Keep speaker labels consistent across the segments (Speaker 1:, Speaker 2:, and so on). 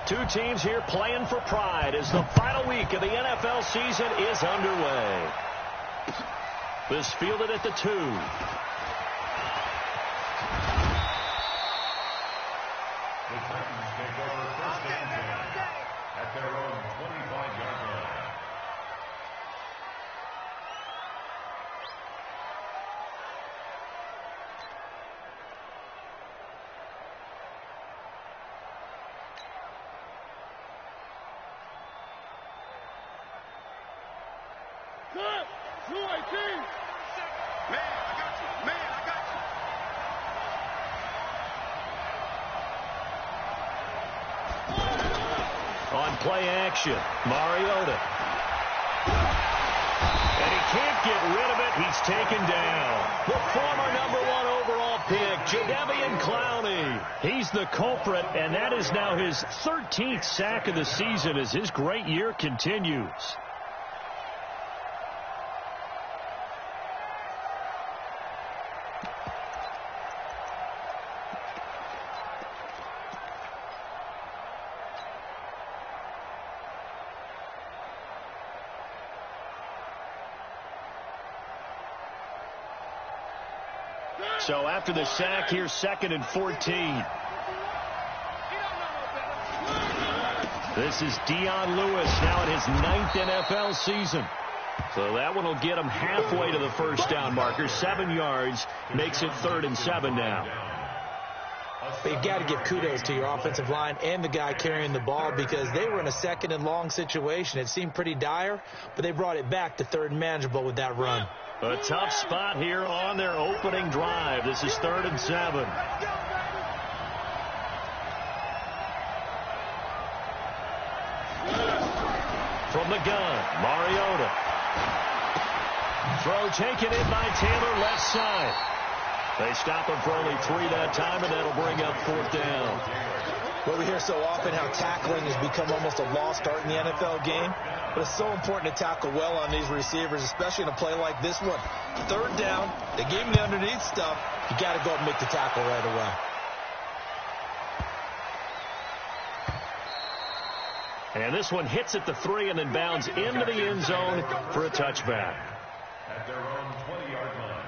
Speaker 1: Two teams here playing for pride as the final week of the NFL season is underway. This fielded at the 2.
Speaker 2: The Texans take over first and 10 at their own 25-yard line.
Speaker 1: On play action, Mariota. And he can't get rid of it. He's taken down. The former #1 overall pick, Jadeveon Clowney. He's the culprit, and that is now his 13th sack of the season as his great year continues. So after the sack, here's 2nd and 14. This is Dion Lewis now in his 9th NFL season. So that one will get him halfway to the first down marker. 7 yards makes it 3rd and 7 now.
Speaker 3: But you've got to give kudos to your offensive line and the guy carrying the ball because they were in a 2nd and long situation. It seemed pretty dire, but they brought it back to 3rd and manageable with that run.
Speaker 1: A tough spot here on their opening drive. This is 3rd and 7. From the gun, Mariota. Throw taken in by Taylor, left side. They stop him for only 3 that time, and that'll bring up 4th down.
Speaker 3: Well, we hear so often how tackling has become almost a lost art in the NFL game. But it's so important to tackle well on these receivers, especially in a play like this one. 3rd down, they gave him the underneath stuff. You got to go up and make the tackle right away.
Speaker 1: And this one hits at the 3 and then bounds into the end zone for a touchback.
Speaker 2: At their own 20-yard line.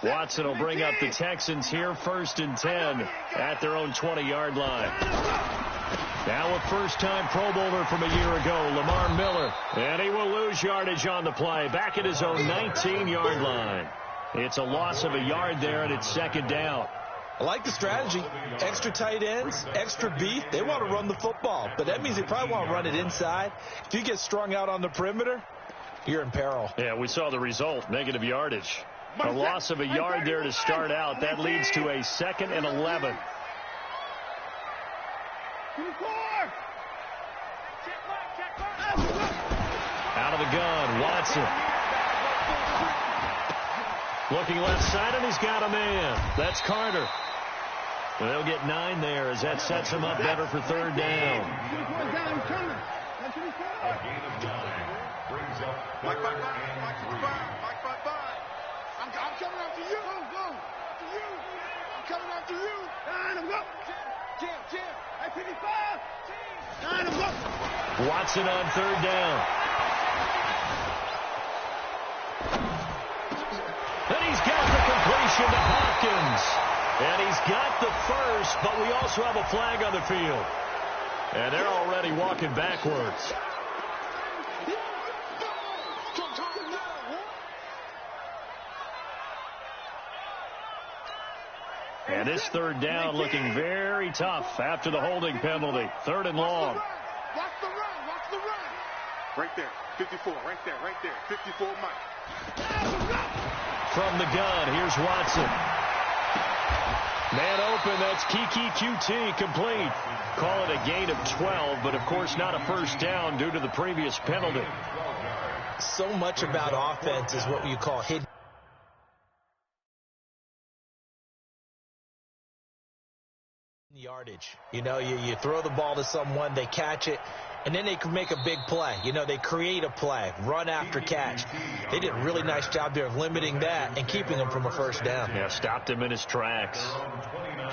Speaker 1: Watson will bring up the Texans here 1st and 10 at their own 20-yard line. Now a first-time Pro Bowler from a year ago, Lamar Miller. And he will lose yardage on the play, back at his own 19-yard line. It's a loss of a yard there, and it's 2nd down.
Speaker 3: I like the strategy. Extra tight ends, extra beef. They want to run the football, but that means they probably want to run it inside. If you get strung out on the perimeter, you're in peril.
Speaker 1: Yeah, we saw the result, negative yardage. A loss of a yard there to start out. That leads to a 2nd and 11. Out of the gun, Watson. Looking left side, and he's got a man. That's Carter. They'll get 9 there as that sets him up better for 3rd down.
Speaker 2: A gain of 9 brings up 3rd and 3.
Speaker 4: I'm coming after you. I'm coming after you. Jam. Hey, 55.
Speaker 1: Watson on 3rd down. And he's got the completion to Hopkins. And he's got the first, but we also have a flag on the field. And they're already walking backwards. And this 3rd down looking very tough after the holding penalty. 3rd and long.
Speaker 4: Watch the run.
Speaker 5: Right there, 54, right there, 54 Mike.
Speaker 1: From the gun, here's Watson. Man open, that's Kiki QT complete. Call it a gain of 12, but of course not a first down due to the previous penalty.
Speaker 3: So much about offense is what you call hidden Yardage. You know, you throw the ball to someone, they catch it, and then they can make a big play. You know, they create a play, run after catch. They did a really nice job there of limiting that and keeping him from a first down.
Speaker 1: Yeah, stopped him in his tracks.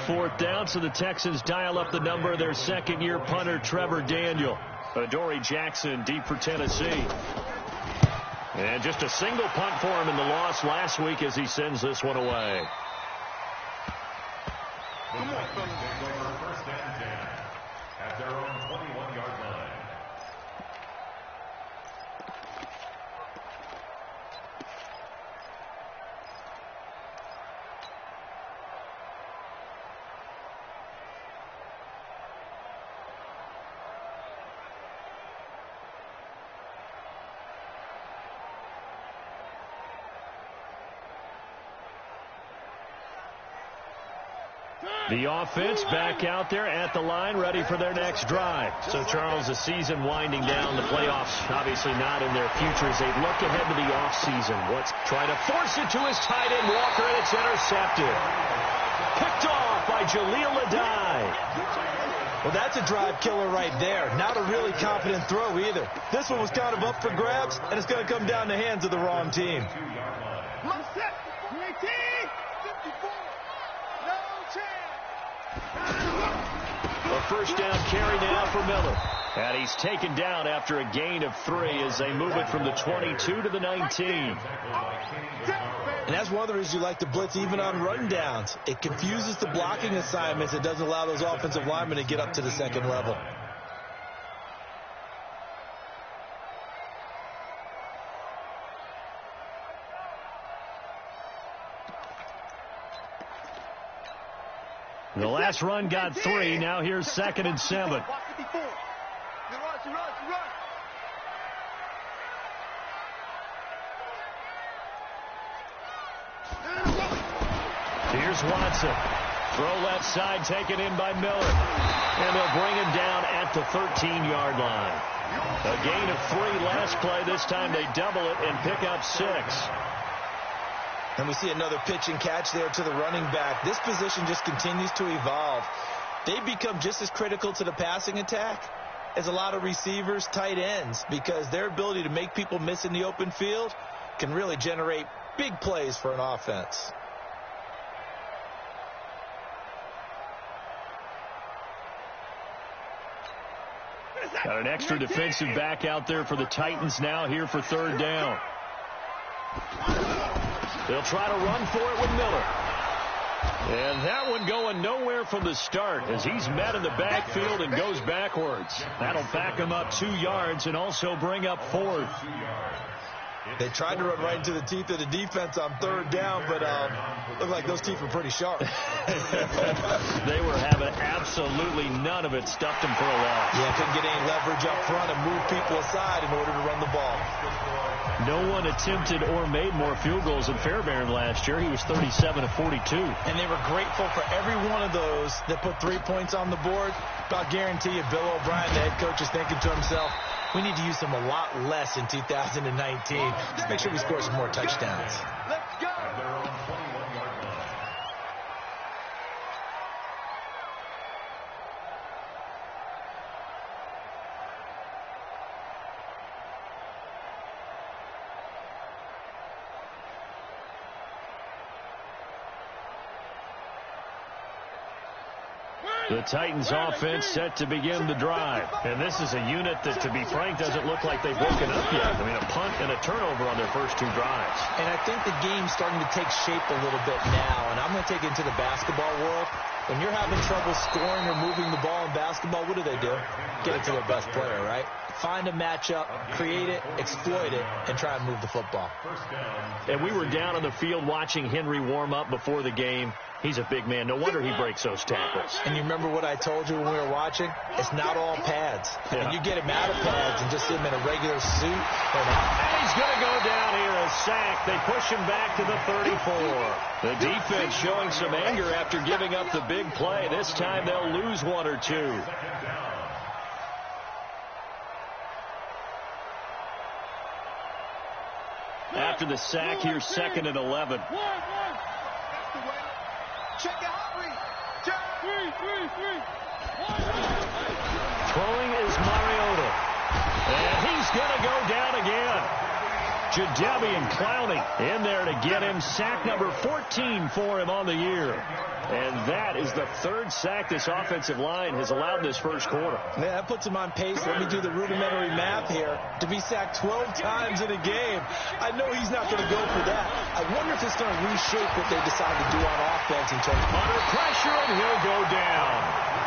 Speaker 1: 4th down, so the Texans dial up the number of their second-year punter, Trevor Daniel. Adoree Jackson deep for Tennessee. And just a single punt for him in the loss last week as he sends this one away.
Speaker 2: Come on, fellas. Take over 1st and 10 at their own 21-yard line.
Speaker 1: The offense back out there at the line, ready for their next drive. So, Charles, the season winding down, the playoffs obviously not in their future as they look ahead to the offseason. What's trying to force it to his tight end, Walker, and it's intercepted. Picked off by Jaleel Adai.
Speaker 3: Well, that's a drive killer right there. Not a really confident throw either. This one was kind of up for grabs, and it's going to come down the hands of the wrong team.
Speaker 1: A first down carry now for Miller. And he's taken down after a gain of 3 as they move it from the 22 to the 19.
Speaker 3: And that's one of the reasons you like to blitz even on run downs. It confuses the blocking assignments. It doesn't allow those offensive linemen to get up to the second level.
Speaker 1: The last run got 3. Now here's 2nd and 7. Here's Watson. Throw left side taken in by Miller. And they'll bring him down at the 13-yard line. A gain of 3 last play. This time they double it and pick up 6.
Speaker 3: And we see another pitch and catch there to the running back. This position just continues to evolve. They become just as critical to the passing attack as a lot of receivers, tight ends, because their ability to make people miss in the open field can really generate big plays for an offense.
Speaker 1: Got an extra defensive back out there for the Titans now here for 3rd down. They'll try to run for it with Miller. And that one going nowhere from the start as he's met in the backfield and goes backwards. That'll back him up 2 yards and also bring up 4th.
Speaker 3: They tried to run right into the teeth of the defense on 3rd down, but looked like those teeth were pretty sharp.
Speaker 1: They were having absolutely none of it. Stuffed him for a loss.
Speaker 3: Yeah, couldn't get any leverage up front and move people aside in order to run the ball.
Speaker 1: No one attempted or made more field goals than Fairbairn last year. He was 37 of 42.
Speaker 3: And they were grateful for every one of those that put 3 points on the board. I'll guarantee you Bill O'Brien, the head coach, is thinking to himself, we need to use them a lot less in 2019. Let's make sure we score some more touchdowns.
Speaker 4: Let's go.
Speaker 1: The Titans offense set to begin the drive. And this is a unit that, to be frank, doesn't look like they've woken up yet. I mean, a punt and a turnover on their first 2 drives.
Speaker 3: And I think the game's starting to take shape a little bit now. And I'm going to take it into the basketball world. When you're having trouble scoring or moving the ball in basketball, what do? Get it to their best player, right? Find a matchup, create it, exploit it, and try and move the football.
Speaker 1: And we were down on the field watching Henry warm up before the game. He's a big man. No wonder he breaks those tackles.
Speaker 3: And you remember what I told you when we were watching? It's not all pads.
Speaker 1: Yeah.
Speaker 3: And you get him out of pads and just see him in a regular suit.
Speaker 1: And he's going to go down here, a sack. They push him back to the 34. The defense showing some anger after giving up the big play. This time they'll lose 1 or 2. After the sack, here's 2nd and 11.
Speaker 4: Check out,
Speaker 1: Throwing is Mariota. And he's going to go down again. Jadeveon Clowney in there to get him sack number 14 for him on the year. And that is the third sack this offensive line has allowed this first quarter.
Speaker 3: Yeah, that puts him on pace. Let me do the rudimentary math here. To be sacked 12 times in a game, I know he's not going to go for that. I wonder if it's going to reshape what they decide to do on offense in terms of...
Speaker 1: Under pressure, and he'll go down.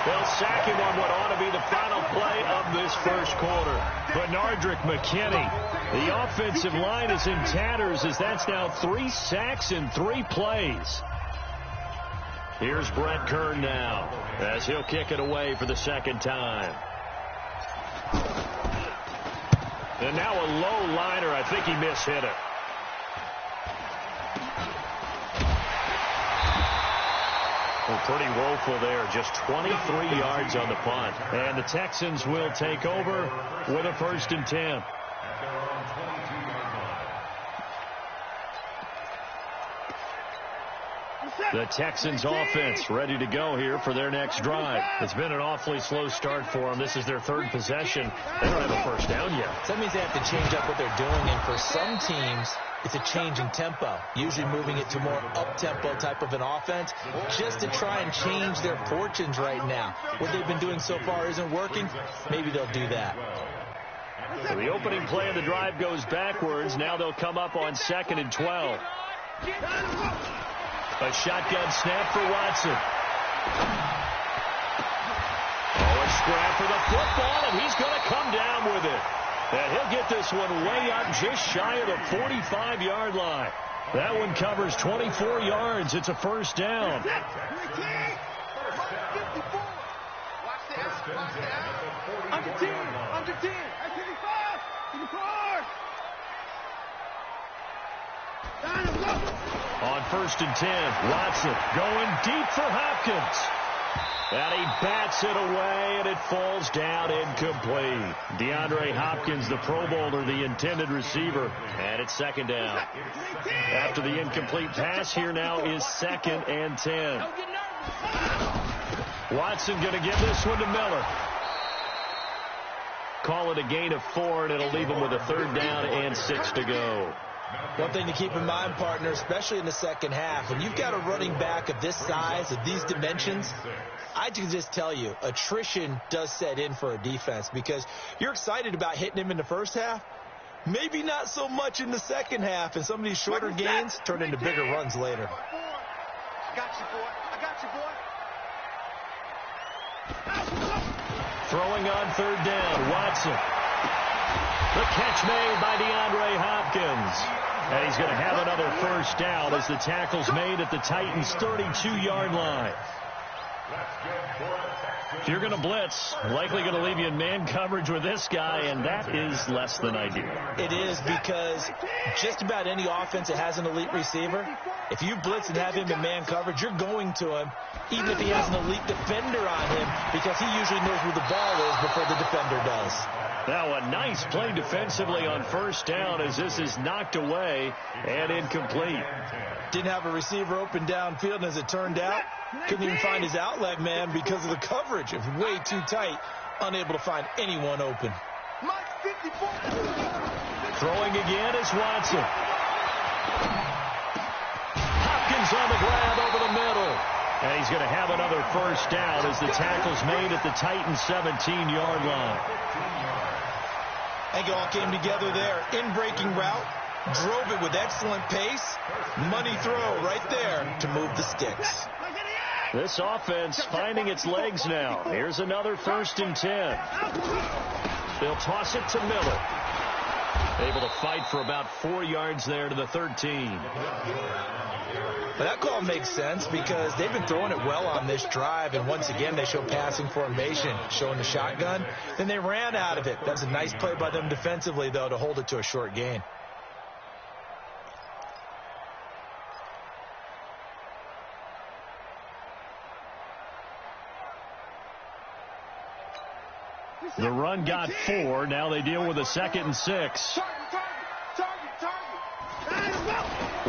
Speaker 1: They'll sack him on what ought to be the final play of this first quarter. Benardrick McKinney. The offensive line is in tatters as that's now 3 sacks in 3 plays. Here's Brent Kern now as he'll kick it away for the second time. And now a low liner. I think he mishit it. Well, pretty woeful there. Just 23 yards on the punt. And the Texans will take over with a 1st and 10. The Texans offense ready to go here for their next drive. It's been an awfully slow start for them. This is their 3rd possession. They don't have a first down yet.
Speaker 3: So that means they have to change up what they're doing. And for some teams, it's a change in tempo, usually moving it to more up-tempo type of an offense just to try and change their fortunes right now. What they've been doing so far isn't working. Maybe they'll do that.
Speaker 1: So the opening play of the drive goes backwards. Now they'll come up on 2nd and 12. A shotgun snap for Watson. Oh, a scrap for the football, and he's going to come down with it. And he'll get this one way up just shy of the 45-yard line. That one covers 24 yards. It's a first down.
Speaker 4: Under 10. Under 10. 55. 54.
Speaker 1: On 1st and 10, Watson going deep for Hopkins. And he bats it away, and it falls down incomplete. DeAndre Hopkins, the Pro Bowler, the intended receiver. And it's 2nd down. After the incomplete pass, here now is 2nd and 10. Watson going to give this one to Miller. Call it a gain of 4, and it'll leave him with a 3rd down and 6 to go.
Speaker 3: One thing to keep in mind, partner, especially in the second half, when you've got a running back of this size, of these dimensions, I can just tell you, attrition does set in for a defense because you're excited about hitting him in the first half. Maybe not so much in the second half, and some of these shorter gains turn into bigger runs later.
Speaker 4: I got you, boy. I got you, boy.
Speaker 1: Throwing on 3rd down, Watson. The catch made by DeAndre Hopkins. And he's going to have another first down as the tackle's made at the Titans' 32-yard line. If you're going to blitz, likely going to leave you in man coverage with this guy, and that is less than ideal.
Speaker 3: It is because just about any offense that has an elite receiver, if you blitz and have him in man coverage, you're going to him, even if he has an elite defender on him, because he usually knows where the ball is before the defender does.
Speaker 1: Now a nice play defensively on 1st down as this is knocked away and incomplete.
Speaker 3: Didn't have a receiver open downfield, and as it turned out, couldn't even find his outlet man because of the coverage. It was way too tight, unable to find anyone open.
Speaker 1: Throwing again is Watson. Hopkins on the grab over the middle. And he's going to have another first down as the tackle's made at the Titans' 17-yard line.
Speaker 3: I think it all came together there. In-breaking route, drove it with excellent pace. Money throw right there to move the sticks.
Speaker 1: This offense finding its legs now. Here's another 1st and 10. They'll toss it to Miller. Able to fight for about 4 yards there to the 13.
Speaker 3: But that call makes sense because they've been throwing it well on this drive, and once again they show passing formation, showing the shotgun. Then they ran out of it. That's a nice play by them defensively, though, to hold it to a short gain.
Speaker 1: The run got 4. Now they deal with a 2nd and 6.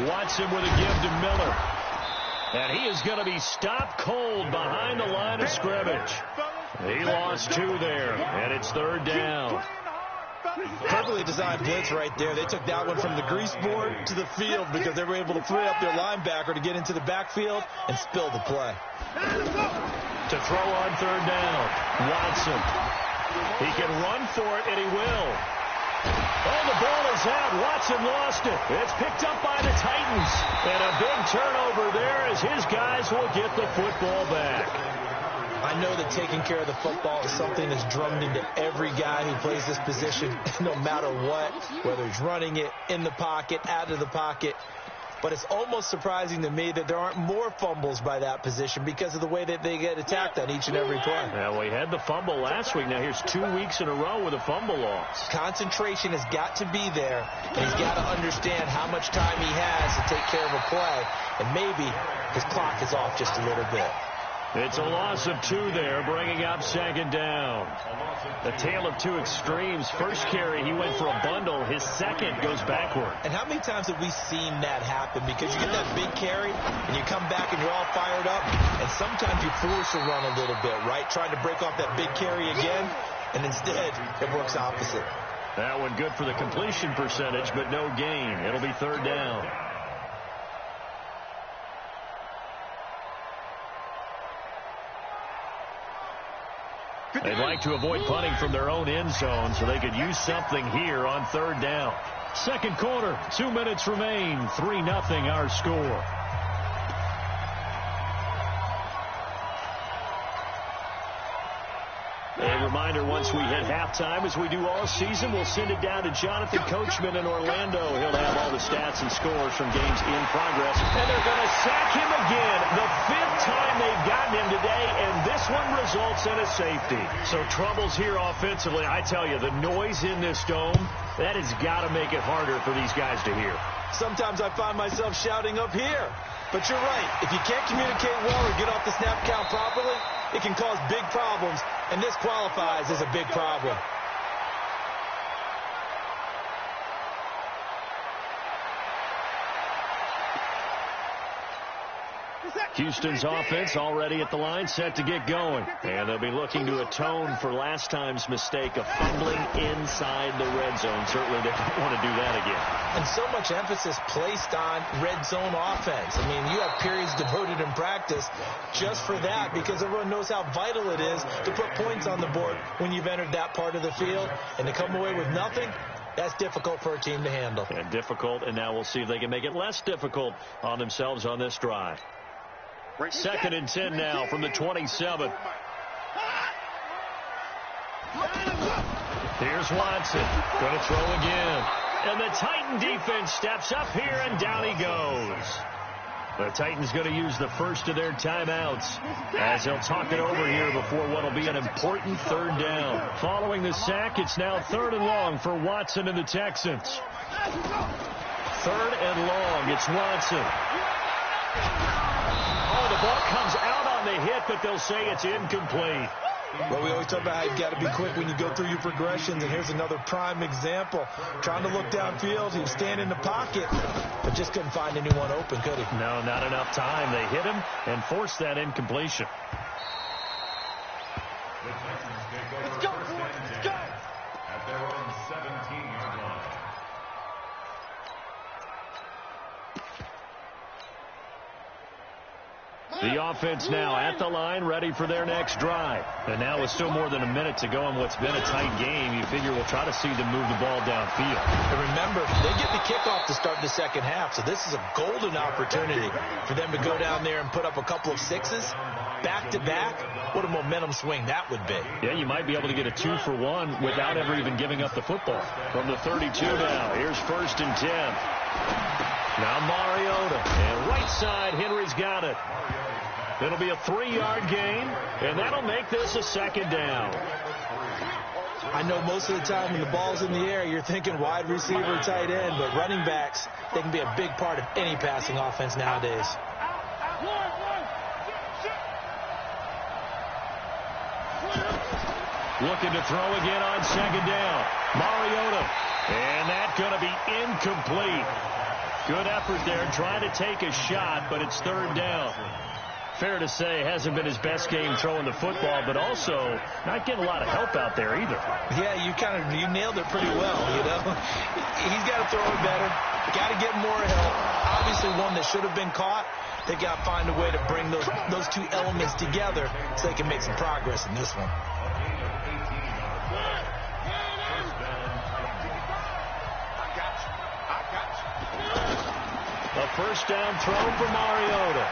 Speaker 1: Watson with a give to Miller. And he is going to be stopped cold behind the line of scrimmage. He lost 2 there, and it's 3rd down.
Speaker 3: Perfectly designed blitz right there. They took that one from the grease board to the field because they were able to free up their linebacker to get into the backfield and spill the play.
Speaker 1: To throw on 3rd down, Watson. He can run for it, and he will. Oh, the ball is out. Watson lost it. It's picked up by the Titans. And a big turnover there as his guys will get the football back.
Speaker 3: I know that taking care of the football is something that's drummed into every guy who plays this position, no matter what, whether he's running it, in the pocket, out of the pocket. But it's almost surprising to me that there aren't more fumbles by that position because of the way that they get attacked on each and every play.
Speaker 1: Well, we had the fumble last week. Now here's 2 weeks in a row with a fumble loss.
Speaker 3: Concentration has got to be there, and he's got to understand how much time he has to take care of a play, and maybe his clock is off just a little bit.
Speaker 1: It's a loss of 2 there, bringing up 2nd down. The tale of 2 extremes. First carry, he went for a bundle. His second goes backward.
Speaker 3: And how many times have we seen that happen? Because you get that big carry, and you come back and you're all fired up, and sometimes you force a run a little bit, right? Trying to break off that big carry again, and instead it works opposite.
Speaker 1: That one good for the completion percentage, but no gain. It'll be 3rd down. They'd like to avoid punting from their own end zone so they could use something here on 3rd down. Second quarter, 2 minutes remain. 3-0 our score. A reminder, once we hit halftime, as we do all season, we'll send it down to Jonathan Coachman in Orlando. He'll have all the stats and scores from games in progress. And they're going to sack him again. The 5th time they've gotten him today, and this one results in a safety. So troubles here offensively. I tell you, the noise in this dome, that has got to make it harder for these guys to hear.
Speaker 3: Sometimes I find myself shouting up here. But you're right. If you can't communicate well or get off the snap count properly, it can cause big problems, and this qualifies as a big problem.
Speaker 1: Houston's offense already at the line, set to get going. And they'll be looking to atone for last time's mistake of fumbling inside the red zone. Certainly they don't want to do that again.
Speaker 3: And so much emphasis placed on red zone offense. I mean, you have periods devoted in practice just for that because everyone knows how vital it is to put points on the board when you've entered that part of the field. And to come away with nothing, that's difficult for a team to handle.
Speaker 1: And difficult, and now we'll see if they can make it less difficult on themselves on this drive. 2nd and 10 now from the 27. Here's Watson. Going to throw again. And the Titan defense steps up here, and down he goes. The Titans going to use the first of their timeouts as they'll talk it over here before what will be an important 3rd down. Following the sack, it's now 3rd and long for Watson and the Texans. 3rd and long. It's Watson. Oh, the ball comes out on the hit, but they'll say it's incomplete.
Speaker 3: Well, we always talk about how you've got to be quick when you go through your progressions, and here's another prime example. Trying to look downfield, he was standing in the pocket, but just couldn't find anyone open, could he?
Speaker 1: No, not enough time. They hit him and forced that incompletion.
Speaker 4: Let's go, boys. Let's go.
Speaker 2: At their own 17-yard line.
Speaker 1: The offense now at the line, ready for their next drive. And now with still more than a minute to go in what's been a tight game, you figure we'll try to see them move the ball downfield.
Speaker 3: And remember, they get the kickoff to start the second half, so this is a golden opportunity for them to go down there and put up a couple of sixes back-to-back. What a momentum swing that would be.
Speaker 1: Yeah, you might be able to get a 2-for-1 without ever even giving up the football. From the 32 now, here's 1st and 10. Now Mariota, and right side, Henry's got it. It'll be a 3-yard gain, and that'll make this a 2nd down.
Speaker 3: I know most of the time when the ball's in the air, you're thinking wide receiver, tight end, but running backs, they can be a big part of any passing offense nowadays.
Speaker 1: Looking to throw again on 2nd down. Mariota, and that's going to be incomplete. Good effort there, trying to take a shot, but it's third down. Fair to say, hasn't been his best game throwing the football, but also not getting a lot of help out there either.
Speaker 3: Yeah, you nailed it pretty well, you know. He's got to throw it better. Got to get more help. Obviously one that should have been caught. They got to find a way to bring those two elements together so they can make some progress in this one.
Speaker 1: A first down throw for Mariota.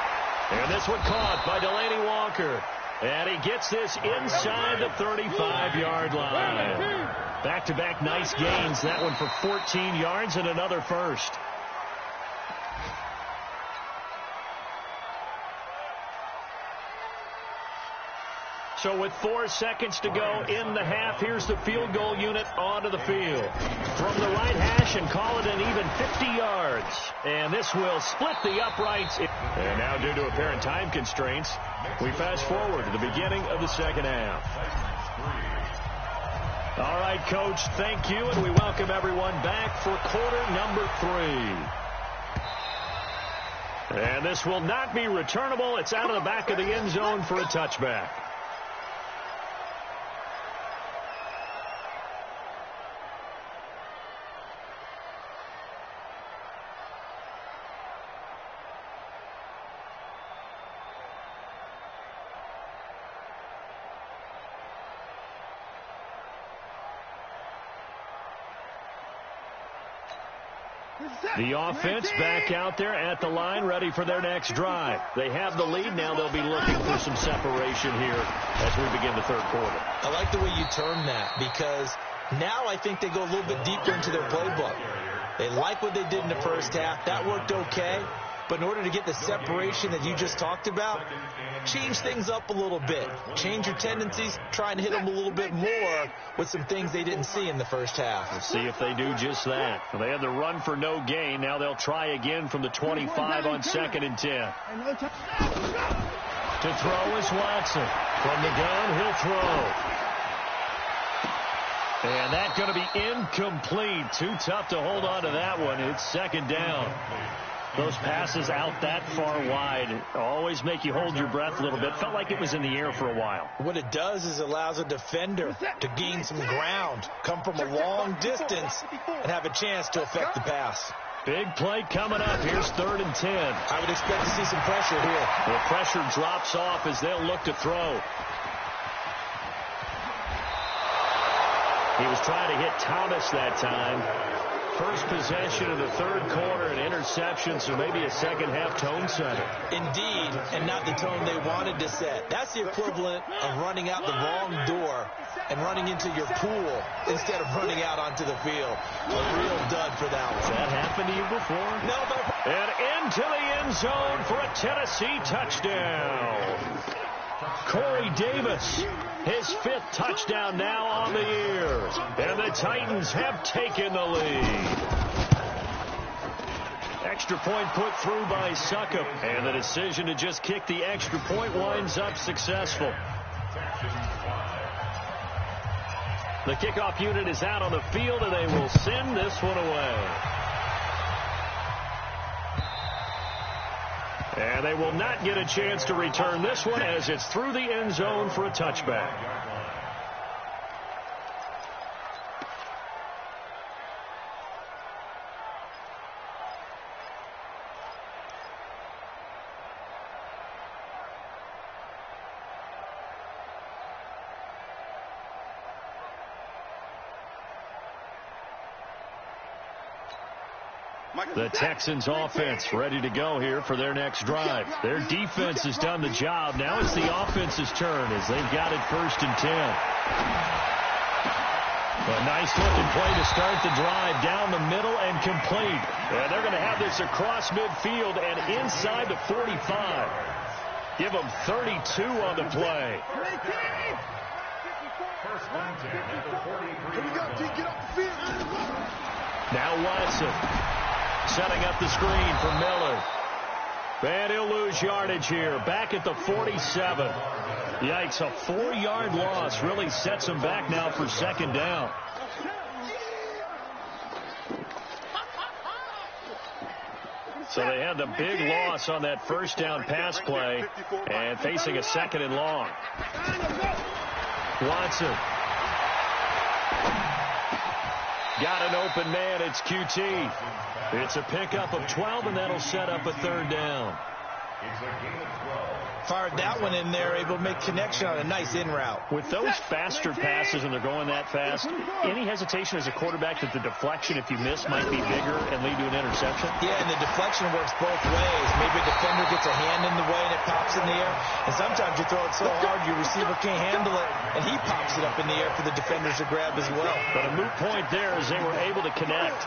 Speaker 1: And this one caught by Delaney Walker. And he gets this inside the 35-yard line. Back-to-back nice gains. That one for 14 yards and another first. So with 4 seconds to go in the half, here's the field goal unit onto the field. From the right hash and call it an even 50 yards. And this will split the uprights. And now due to apparent time constraints, we fast forward to the beginning of the second half. All right, Coach, thank you, and we welcome everyone back for quarter number 3. And this will not be returnable. It's out of the back of the end zone for a touchback. The offense back out there at the line, ready for their next drive. They have the lead. Now they'll be looking for some separation here as we begin the third quarter.
Speaker 3: I like the way you term that, because now I think they go a little bit deeper into their playbook. They like what they did in the first half. That worked okay. But in order to get the separation that you just talked about, change things up a little bit. Change your tendencies, try and hit them a little bit more with some things they didn't see in the first half.
Speaker 1: Let's see if they do just that. They had the run for no gain. Now they'll try again from the 25 on 2nd and 10. To throw is Watson. From the gun, he'll throw. And that's going to be incomplete. Too tough to hold on to that one. It's second down. Those passes out that far wide always make you hold your breath a little bit. Felt like it was in the air for a while.
Speaker 3: What it does is it allows a defender to gain some ground, come from a long distance, and have a chance to affect the pass.
Speaker 1: Big play coming up. Here's 3rd and 10.
Speaker 3: I would expect to see some pressure here.
Speaker 1: The pressure drops off as they'll look to throw. He was trying to hit Thomas that time. First possession of the third quarter, an interception, so maybe a second-half tone setter.
Speaker 3: Indeed, and not the tone they wanted to set. That's the equivalent of running out the wrong door and running into your pool instead of running out onto the field. A real dud for that one.
Speaker 1: Has that happened to you before?
Speaker 3: No, but...
Speaker 1: And into the end zone for a Tennessee touchdown. Corey Davis, his 5th touchdown now on the year. And the Titans have taken the lead. Extra point put through by Succop. And the decision to just kick the extra point winds up successful. The kickoff unit is out on the field, and they will send this one away. And they will not get a chance to return this one as it's through the end zone for a touchback. The Texans offense ready to go here for their next drive. Their defense has done the job. Now it's the offense's turn as they've got it 1st and 10. A nice looking play to start the drive down the middle and complete. And they're going to have this across midfield and inside the 45. Give them 32 on the play. Now Watson. Setting up the screen for Miller. And he'll lose yardage here. Back at the 47. Yikes, a 4-yard loss really sets him back now for second down. So they had the big loss on that first down pass play and facing a second and long. Watson. Got an open man. It's QT. It's a pickup of 12, and that'll set up a third down.
Speaker 2: It's a gain of 12.
Speaker 3: Fired that one in there, able to make connection on a nice in route.
Speaker 1: With those faster passes and they're going that fast, any hesitation as a quarterback that the deflection, if you miss, might be bigger and lead to an interception?
Speaker 3: Yeah, and the deflection works both ways. Maybe a defender gets a hand in the way and it pops in the air. And sometimes you throw it so hard your receiver can't handle it, and he pops it up in the air for the defenders to grab as well.
Speaker 1: But a moot point there as they were able to connect.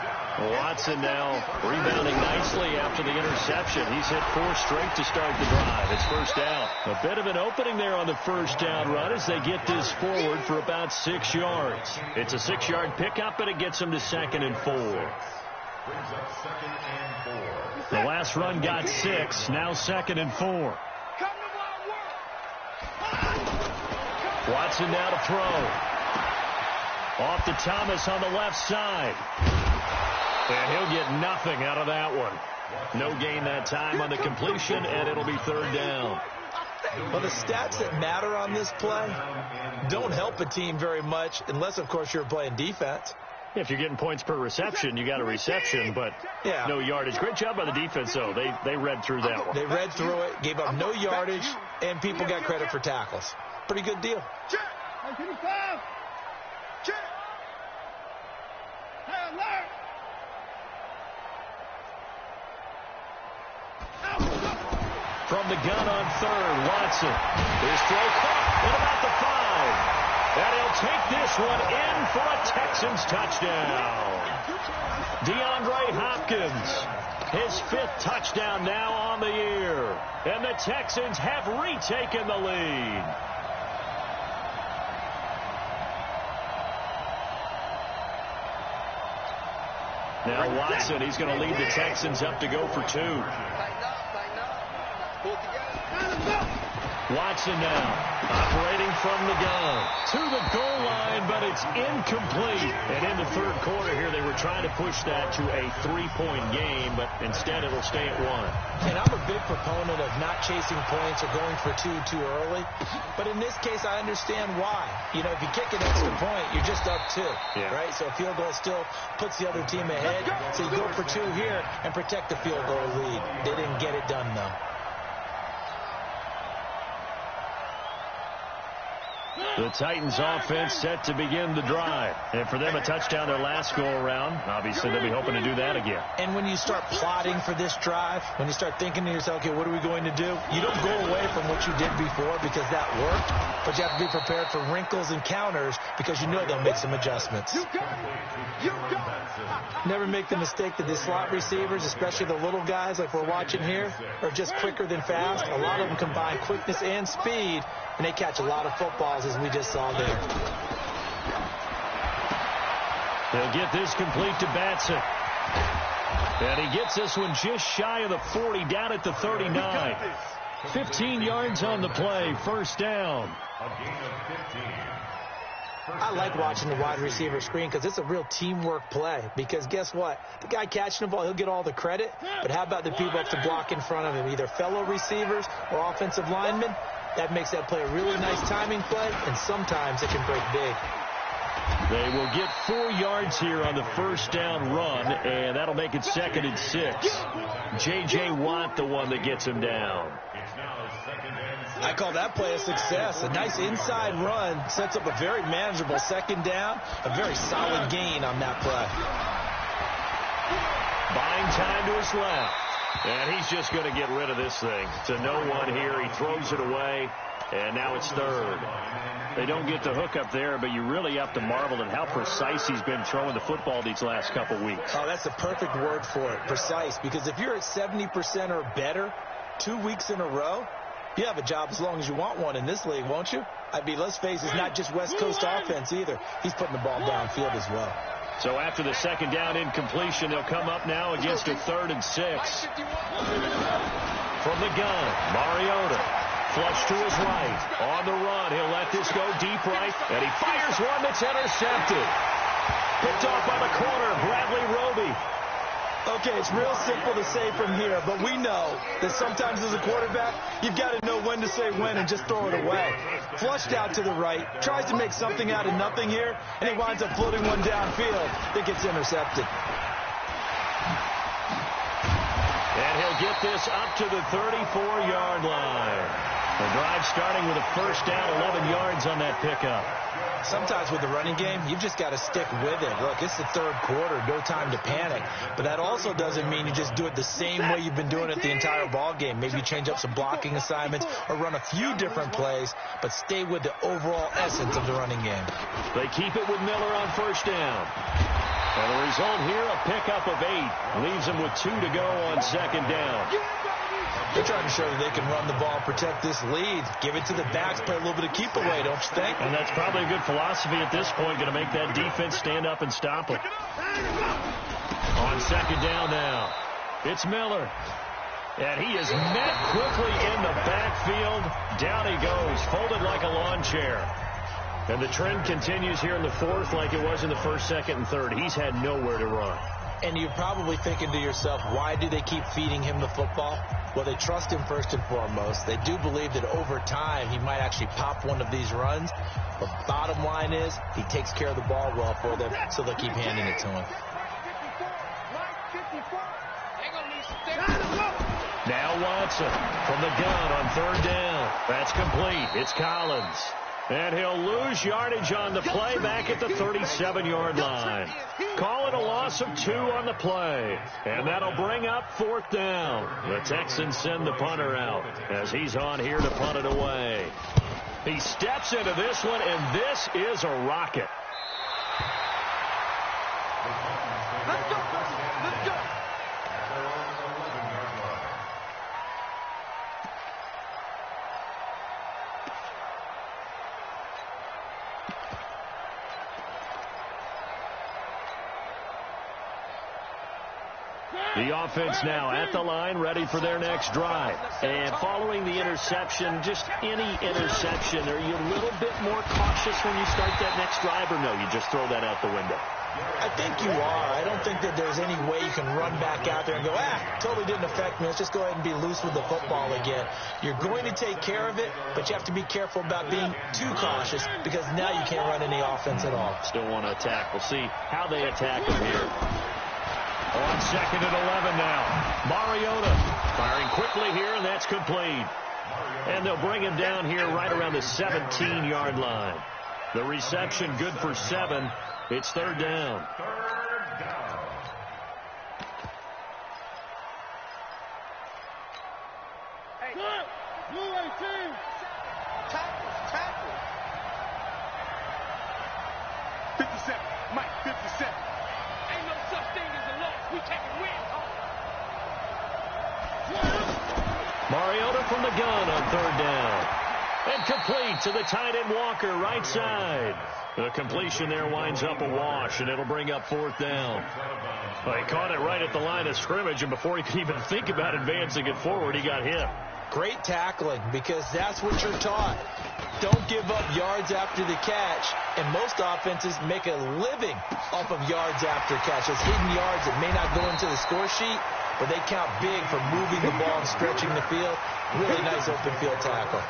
Speaker 1: Watson now rebounding nicely after the interception. He's hit 4 straight to start the drive. It's first down. A bit of an opening there on the first down run as they get this forward for about 6 yards. It's a 6-yard pickup, and it gets them to 2nd and 4.
Speaker 2: Brings up 2nd and 4.
Speaker 1: The last run got 6. Now 2nd and 4. Watson now to throw. Off to Thomas on the left side. And he'll get nothing out of that one. No gain that time on the completion, and it'll be third down.
Speaker 3: Well, the stats that matter on this play don't help a team very much unless, of course, you're playing defense.
Speaker 1: If you're getting points per reception, you got a reception, but no yardage. Great job by the defense, though. They read through that one.
Speaker 3: They read through it, gave up no yardage, and people got credit for tackles. Pretty good deal.
Speaker 1: From the gun on third, Watson. His throw caught at about the 5. And he'll take this one in for a Texans touchdown. DeAndre Hopkins, his 5th touchdown now on the year. And the Texans have retaken the lead. Now Watson, he's going to lead the Texans up to go for 2. Watson now operating from the gun to the goal line, but it's incomplete. And in the third quarter here, they were trying to push that to a 3-point game, but instead it'll stay at 1.
Speaker 3: And I'm a big proponent of not chasing points or going for 2 too early. But in this case, I understand why. You know, if you kick an extra point, you're just up 2, right? So a field goal still puts the other team ahead. So you go for 2 here and protect the field goal lead. They didn't get it done, though.
Speaker 1: The Titans offense set to begin the drive. And for them, a touchdown their last go-around. Obviously, they'll be hoping to do that again.
Speaker 3: And when you start plotting for this drive, when you start thinking to yourself, okay, what are we going to do? You don't go away from what you did before because that worked. But you have to be prepared for wrinkles and counters because you know they'll make some adjustments. Never make the mistake that the slot receivers, especially the little guys like we're watching here, are just quicker than fast. A lot of them combine quickness and speed, and they catch a lot of footballs, as we just saw there.
Speaker 1: They'll get this complete to Batson. And he gets this one just shy of the 40, down at the 39. 15 yards on the play, first down.
Speaker 2: A gain of 15.
Speaker 3: I like watching the wide receiver screen because it's a real teamwork play. Because guess what? The guy catching the ball, he'll get all the credit. But how about the people up to block in front of him, either fellow receivers or offensive linemen? That makes that play a really nice timing play, and sometimes it can break big.
Speaker 1: They will get 4 yards here on the first down run, and that'll make it 2nd and 6. J.J. Watt, the one that gets him down.
Speaker 3: I call that play a success. A nice inside run sets up a very manageable second down. A very solid gain on that play.
Speaker 1: Buying time to his left. And he's just going to get rid of this thing. To no one here. He throws it away. And now it's third. They don't get the hook up there, but you really have to marvel at how precise he's been throwing the football these last couple weeks.
Speaker 3: Oh, that's the perfect word for it, precise. Because if you're at 70% or better 2 weeks in a row, you have a job as long as you want one in this league, won't you? I mean, let's face it, it's not just West Coast offense either. He's putting the ball downfield as well.
Speaker 1: So after the second down incompletion, they'll come up now against a 3rd and 6. From the gun, Mariota. Flush to his right. On the run, he'll let this go deep right. And he fires one that's intercepted. Picked off by the corner, Bradley Roby.
Speaker 3: Okay, it's real simple to say from here, but we know that sometimes as a quarterback, you've got to know when to say when and just throw it away. Flushed out to the right, tries to make something out of nothing here, and he winds up floating one downfield that gets intercepted.
Speaker 1: And he'll get this up to the 34-yard line. The drive starting with a first down, 11 yards on that pickup.
Speaker 3: Sometimes with the running game, you've just got to stick with it. Look, it's the third quarter, no time to panic. But that also doesn't mean you just do it the same way you've been doing it the entire ball game. Maybe you change up some blocking assignments or run a few different plays, but stay with the overall essence of the running game.
Speaker 1: They keep it with Miller on first down. And the result here, a pickup of 8. Leaves them with 2 to go on second down.
Speaker 3: They're trying to show that they can run the ball and protect this lead. Give it to the backs, play a little bit of keep away, don't you think?
Speaker 1: And that's probably a good philosophy at this point, going to make that defense stand up and stop them. On second down now, it's Miller. And he is met quickly in the backfield. Down he goes, folded like a lawn chair. And the trend continues here in the fourth like it was in the first, second, and third. He's had nowhere to run.
Speaker 3: And you're probably thinking to yourself, why do they keep feeding him the football? Well, they trust him first and foremost. They do believe that over time he might actually pop one of these runs. But bottom line is he takes care of the ball well for them, so they'll keep handing it to him.
Speaker 1: Now Watson from the gun on third down. That's complete. It's Collins. And he'll lose yardage on the play back at the 37-yard line. Call it a loss of 2 on the play. And that'll bring up fourth down. The Texans send the punter out as he's on here to punt it away. He steps into this one, and this is a rocket.
Speaker 4: Let's go, let's go.
Speaker 1: The offense now at the line, ready for their next drive. And following the interception, just any interception, are you a little bit more cautious when you start that next drive, or no, you just throw that out the window?
Speaker 3: I think you are. I don't think that there's any way you can run back out there and go, totally didn't affect me. Let's just go ahead and be loose with the football again. You're going to take care of it, but you have to be careful about being too cautious because now you can't run any offense at all.
Speaker 1: Still want to attack. We'll see how they attack him here. On second and 11 now. Mariota firing quickly here, and that's complete. And they'll bring him down here right around the 17-yard line. The reception good for 7. It's third down.
Speaker 4: Hey, Blue 18. Tackle. 57. Mike, 57. Ain't no such thing as a loss. We take a win.
Speaker 1: Mariota from the gun on third down. And complete to the tight end Walker, right side. The completion there winds up a wash, and it'll bring up fourth down. Well, he caught it right at the line of scrimmage, and before he could even think about advancing it forward, he got hit.
Speaker 3: Great tackling, because that's what you're taught. Don't give up yards after the catch, and most offenses make a living off of yards after catch. Those hidden yards that may not go into the score sheet, but they count big for moving the ball and stretching the field. Really nice open field tackle.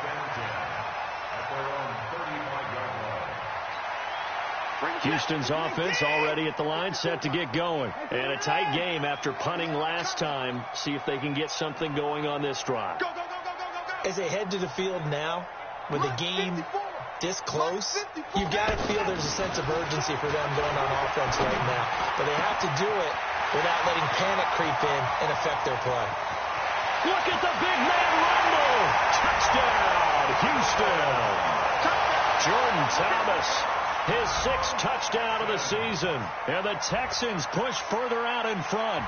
Speaker 1: Houston's offense already at the line, set to get going. And a tight game after punting last time. See if they can get something going on this drive.
Speaker 3: As they head to the field now, with the game this close, you've got to feel there's a sense of urgency for them going on offense right now. But they have to do it without letting panic creep in and affect their play.
Speaker 1: Look at the big man rumble. Touchdown, Houston. Jordan Thomas, his 6th touchdown of the season. And the Texans push further out in front.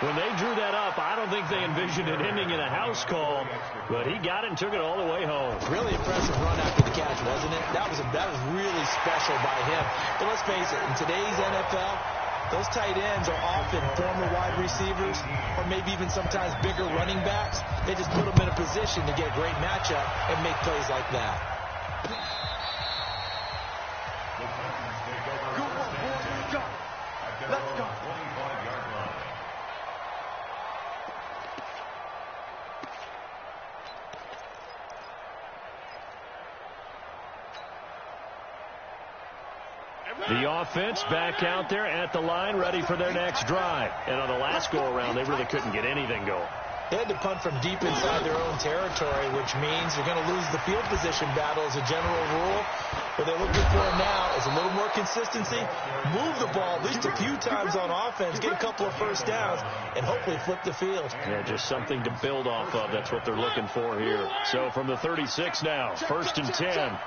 Speaker 1: When they drew that up, I don't think they envisioned it ending in a house call, but he got it and took it all the way home.
Speaker 3: Really impressive run after the catch, wasn't it? That was really special by him. But let's face it, in today's NFL, those tight ends are often former wide receivers or maybe even sometimes bigger running backs. They just put them in a position to get a great matchup and make plays like that.
Speaker 4: Let's go.
Speaker 1: The offense back out there at the line, ready for their next drive. And on the last go-around, they really couldn't get anything going.
Speaker 3: They had to punt from deep inside their own territory, which means you're going to lose the field position battle as a general rule. What they're looking for now is a little more consistency, move the ball at least a few times on offense, get a couple of first downs, and hopefully flip the field.
Speaker 1: Yeah, just something to build off of. That's what they're looking for here. So from the 36 now, 1st and 10.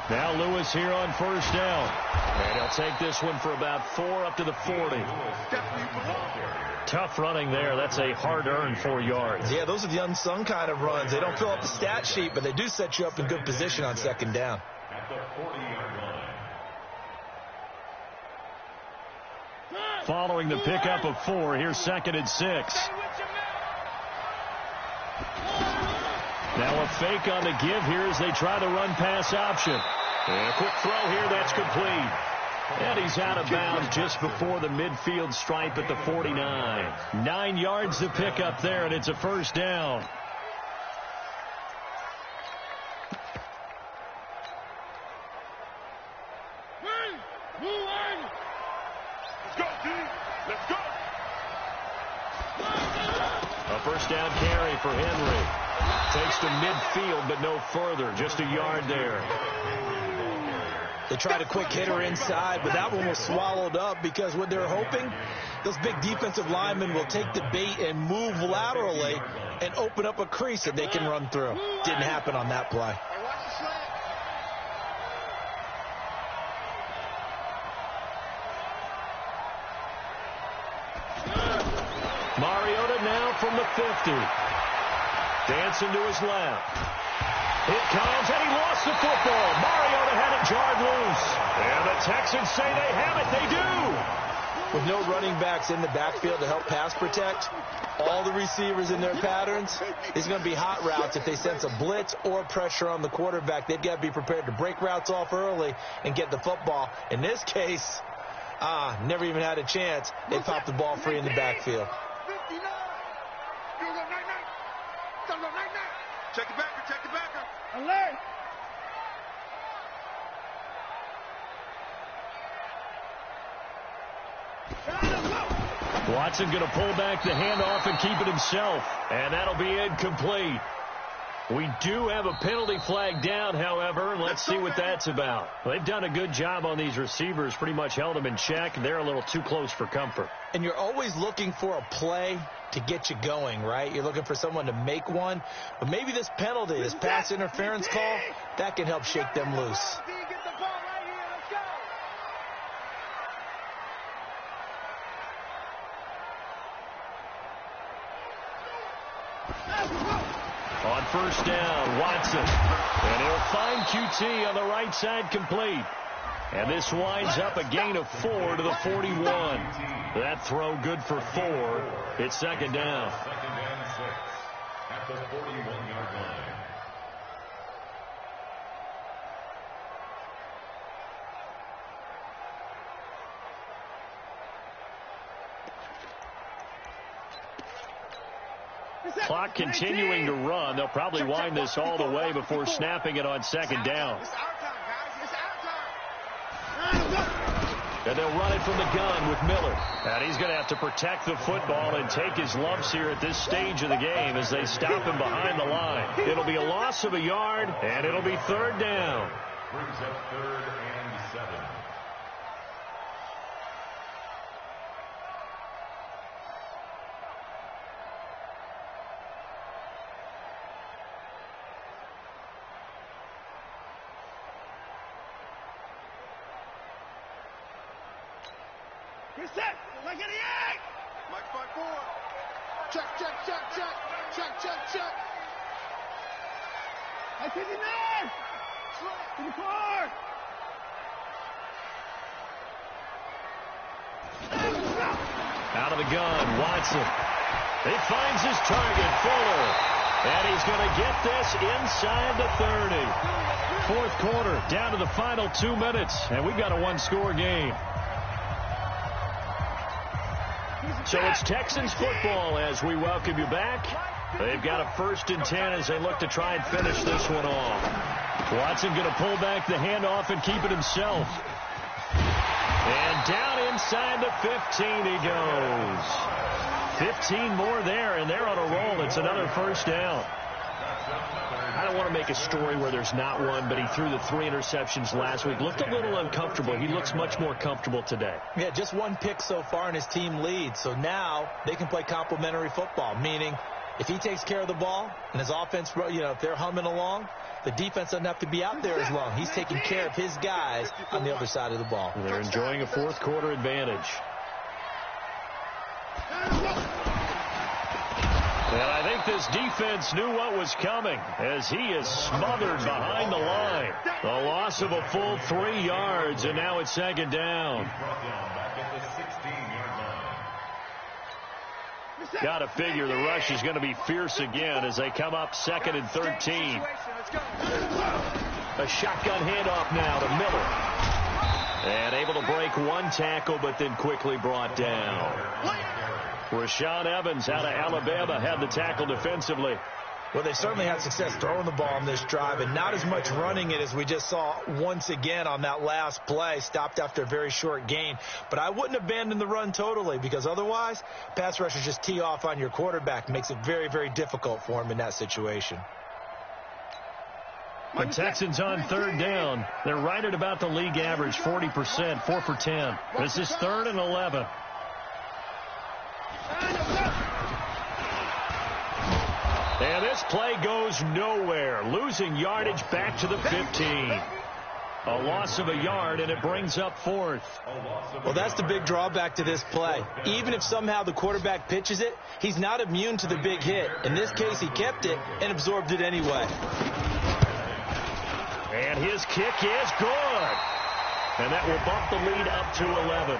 Speaker 1: Now Lewis here on 1st down. And he'll take this one for about 4 up to the 40. Tough running there. That's a hard-earned 4 yards.
Speaker 3: Yeah, those are the unsung kind of runs. They don't fill up the stat sheet, but they do set you up in good position on 2nd down.
Speaker 2: At the 40-yard line.
Speaker 1: Following the pickup of 4, here's 2nd and 6. Now a fake on the give here as they try the run-pass option. And a quick throw here, that's complete. And he's out of bounds just before the midfield stripe at the 49. 9 yards to pick up there, and it's a 1st down.
Speaker 5: Let's go, D. Let's go.
Speaker 1: A 1st down carry for Henry. Takes to midfield, but no further. Just a yard there.
Speaker 3: They tried a quick hitter inside, but that one was swallowed up because what they're hoping, those big defensive linemen will take the bait and move laterally and open up a crease that they can run through. Didn't happen on that play.
Speaker 1: Mariota now from the 50. Dancing to his left. It comes, and he lost the football. Mariota had it jarred loose. And the Texans say they have it. They do.
Speaker 3: With no running backs in the backfield to help pass protect, all the receivers in their patterns, there's going to be hot routes if they sense a blitz or pressure on the quarterback. They've got to be prepared to break routes off early and get the football. In this case, never even had a chance. They popped the ball free in the backfield.
Speaker 5: Check it back. Check it back.
Speaker 4: Alert!
Speaker 1: Watson going to pull back the handoff and keep it himself. And that'll be incomplete. We do have a penalty flag down, however. Let's see what that's about. They've done a good job on these receivers, pretty much held them in check. They're a little too close for comfort.
Speaker 3: And you're always looking for a play to get you going, right? You're looking for someone to make one. But maybe this penalty, this pass interference call, that can help shake them loose.
Speaker 1: On 1st down, Watson. And he'll find QT on the right side complete. And this winds up a gain of 4 to the 41. That throw good for 4. It's 2nd down.
Speaker 2: 2nd and 6 at the 41-yard line.
Speaker 1: Clock continuing to run. They'll probably wind this all the way before snapping it on 2nd down. And they'll run it from the gun with Miller. And he's going to have to protect the football and take his lumps here at this stage of the game as they stop him behind the line. It'll be a loss of a yard, and it'll be 3rd down.
Speaker 2: Brings up 3rd and 7.
Speaker 4: Reset! Like an egg!
Speaker 5: Mike 5-4. Check.
Speaker 4: I take it now! To the car!
Speaker 1: Out of the gun, Watson. He finds his target, Fuller. And he's going to get this inside the 30. 4th quarter, down to the final 2 minutes. And we've got a 1-score game. So it's Texans football as we welcome you back. They've got a 1st and 10 as they look to try and finish this one off. Watson going to pull back the handoff and keep it himself. And down inside the 15 he goes. 15 more there, and they're on a roll. It's another first down. I don't want to make a story where there's not one, but he threw the 3 interceptions last week. Looked a little uncomfortable. He looks much more comfortable today.
Speaker 3: Yeah, just 1 pick so far, and his team leads. So now they can play complementary football, meaning if he takes care of the ball and his offense, if they're humming along, the defense doesn't have to be out there as long. He's taking care of his guys on the other side of the ball.
Speaker 1: They're enjoying a fourth quarter advantage. And I think this defense knew what was coming as he is smothered behind the line. The loss of a full 3 yards, and now it's second down. Got to figure the rush is going to be fierce again as they come up 2nd and 13. A shotgun handoff now to Miller. And able to break 1 tackle, but then quickly brought down. Rashaan Evans out of Alabama had the tackle defensively.
Speaker 3: Well, they certainly had success throwing the ball on this drive, and not as much running it as we just saw once again on that last play, stopped after a very short gain. But I wouldn't abandon the run totally, because otherwise, pass rushers just tee off on your quarterback. Makes it very, very difficult for him in that situation.
Speaker 1: The Texans on 3rd down. They're right at about the league average, 40%, 4 for 10. This is 3rd and 11. And this play goes nowhere, losing yardage back to the 15. A loss of a yard, and it brings up 4th.
Speaker 3: Well, that's the big drawback to this play. Even if somehow the quarterback pitches it, he's not immune to the big hit. In this case, he kept it and absorbed it anyway.
Speaker 1: And his kick is good. And that will bump the lead up to 11.